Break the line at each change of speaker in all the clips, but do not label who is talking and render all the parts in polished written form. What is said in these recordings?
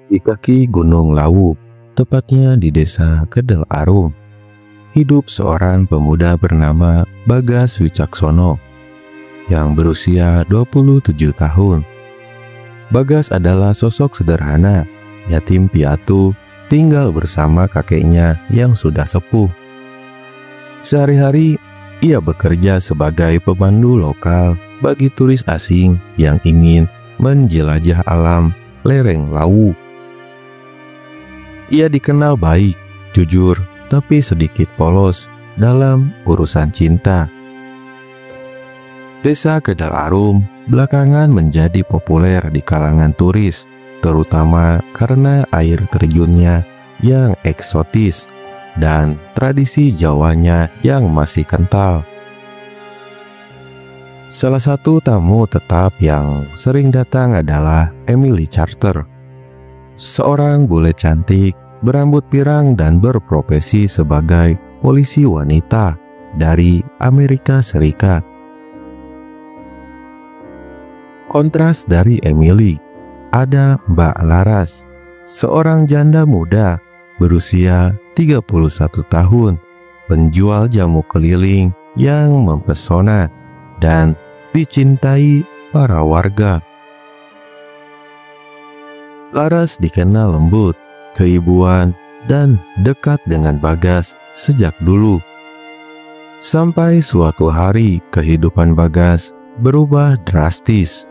Di kaki Gunung Lawu, tepatnya di desa Kedel Arum, hidup seorang pemuda bernama Bagas Wicaksono yang berusia 27 tahun. Bagas adalah sosok sederhana, yatim piatu, tinggal bersama kakeknya yang sudah sepuh. Sehari-hari ia bekerja sebagai pemandu lokal bagi turis asing yang ingin menjelajah alam lereng Lawu. Ia dikenal baik, jujur, tapi sedikit polos dalam urusan cinta. Desa Kedel Arum belakangan menjadi populer di kalangan turis, terutama karena air terjunnya yang eksotis dan tradisi Jawanya yang masih kental. Salah satu tamu tetap yang sering datang adalah Emily Carter, seorang bule cantik, berambut pirang dan berprofesi sebagai polisi wanita dari Amerika Serikat. Kontras dari Emily, ada Mbak Laras, seorang janda muda berusia 31 tahun, penjual jamu keliling yang mempesona dan dicintai para warga. Laras dikenal lembut, keibuan, dan dekat dengan Bagas sejak dulu. Sampai suatu hari kehidupan Bagas berubah drastis.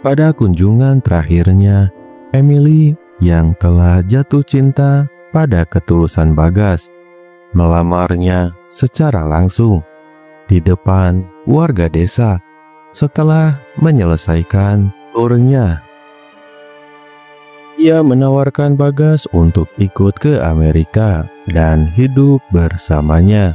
Pada kunjungan terakhirnya, Emily yang telah jatuh cinta pada ketulusan Bagas melamarnya secara langsung di depan warga desa setelah menyelesaikan turnya. Ia menawarkan Bagas untuk ikut ke Amerika dan hidup bersamanya.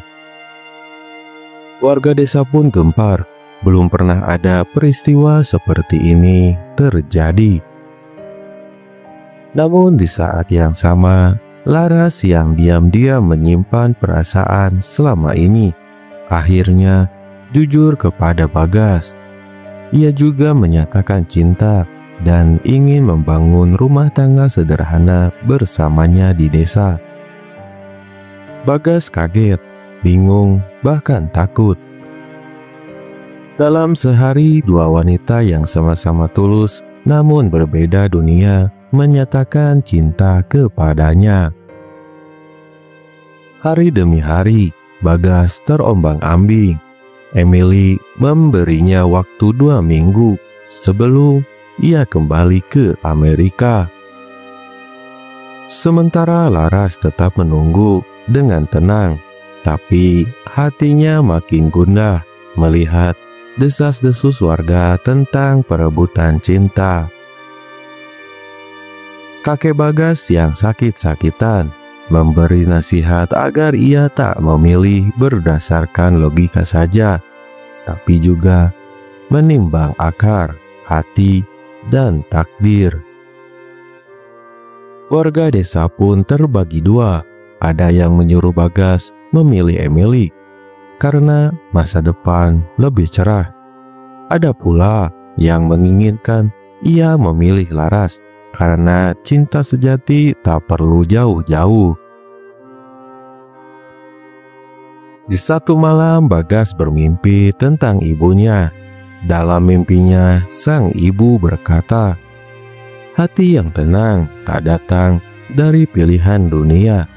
Warga desa pun gempar, belum pernah ada peristiwa seperti ini terjadi. Namun di saat yang sama, Laras yang diam-diam menyimpan perasaan selama ini akhirnya jujur kepada Bagas. Ia juga menyatakan cinta dan ingin membangun rumah tangga sederhana bersamanya di desa. Bagas kaget, bingung, bahkan takut. Dalam sehari, dua wanita yang sama-sama tulus namun berbeda dunia menyatakan cinta kepadanya. Hari demi hari, Bagas terombang-ambing. Emily memberinya waktu 2 minggu sebelum ia kembali ke Amerika. Sementara Laras tetap menunggu dengan tenang, tapi hatinya makin gundah melihat desas-desus warga tentang perebutan cinta. Kakek Bagas yang sakit-sakitan memberi nasihat agar ia tak memilih berdasarkan logika saja, tapi juga menimbang akar, hati, dan takdir. Warga desa pun terbagi dua. Ada yang menyuruh Bagas memilih Emily karena masa depan lebih cerah. Ada pula yang menginginkan ia memilih Laras karena cinta sejati tak perlu jauh-jauh. Di satu malam, Bagas bermimpi tentang ibunya. Dalam mimpinya, sang ibu berkata, "Hati yang tenang tak datang dari pilihan dunia,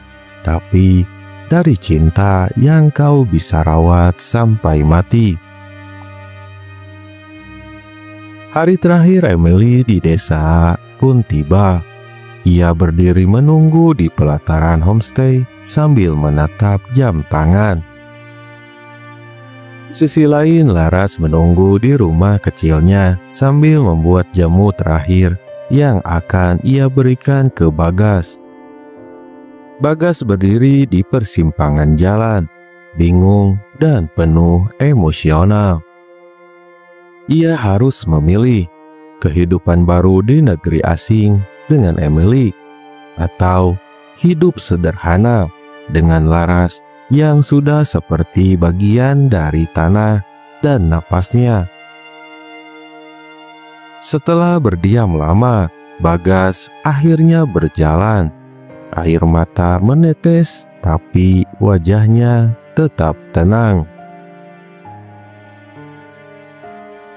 tapi dari cinta yang kau bisa rawat sampai mati." Hari terakhir Emily di desa pun tiba. Ia berdiri menunggu di pelataran homestay sambil menatap jam tangan. Sisi lain, Laras menunggu di rumah kecilnya sambil membuat jamu terakhir yang akan ia berikan ke Bagas. Bagas berdiri di persimpangan jalan, bingung dan penuh emosional. Ia harus memilih kehidupan baru di negeri asing dengan Emily atau hidup sederhana dengan Laras yang sudah seperti bagian dari tanah dan napasnya. Setelah berdiam lama, Bagas akhirnya berjalan. Air mata menetes, tapi wajahnya tetap tenang.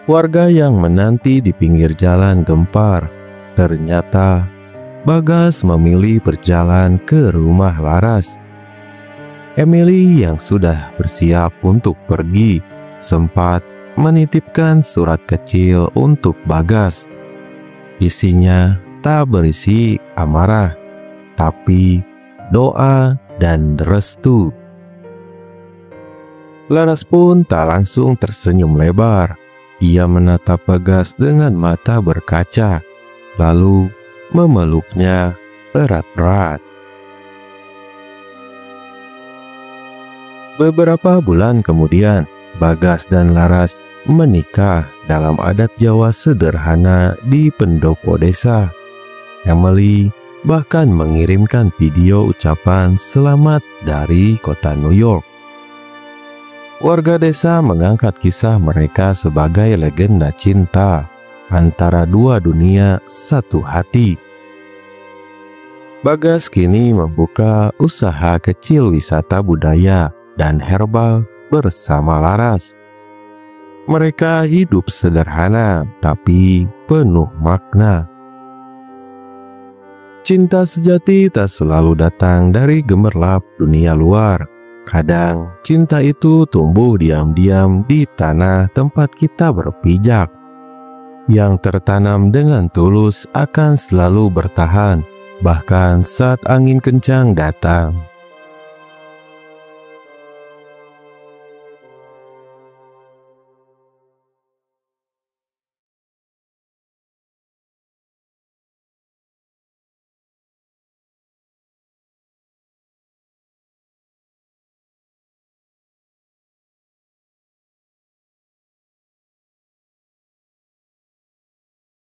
Warga yang menanti di pinggir jalan gempar. Ternyata Bagas memilih berjalan ke rumah Laras. Emily yang sudah bersiap untuk pergi sempat menitipkan surat kecil untuk Bagas. Isinya tak berisi amarah, tapi doa dan restu. Laras pun tak langsung tersenyum lebar. Ia menatap Bagas dengan mata berkaca, lalu memeluknya erat-erat. Beberapa bulan kemudian, Bagas dan Laras menikah dalam adat Jawa sederhana di pendopo desa. Emily bahkan mengirimkan video ucapan selamat dari kota New York. Warga desa mengangkat kisah mereka sebagai legenda cinta antara dua dunia satu hati. Bagas kini membuka usaha kecil wisata budaya dan herbal bersama Laras. Mereka hidup sederhana tapi penuh makna. Cinta sejati tak selalu datang dari gemerlap dunia luar. Kadang cinta itu tumbuh diam-diam di tanah tempat kita berpijak. Yang tertanam dengan tulus akan selalu bertahan, bahkan saat angin kencang datang.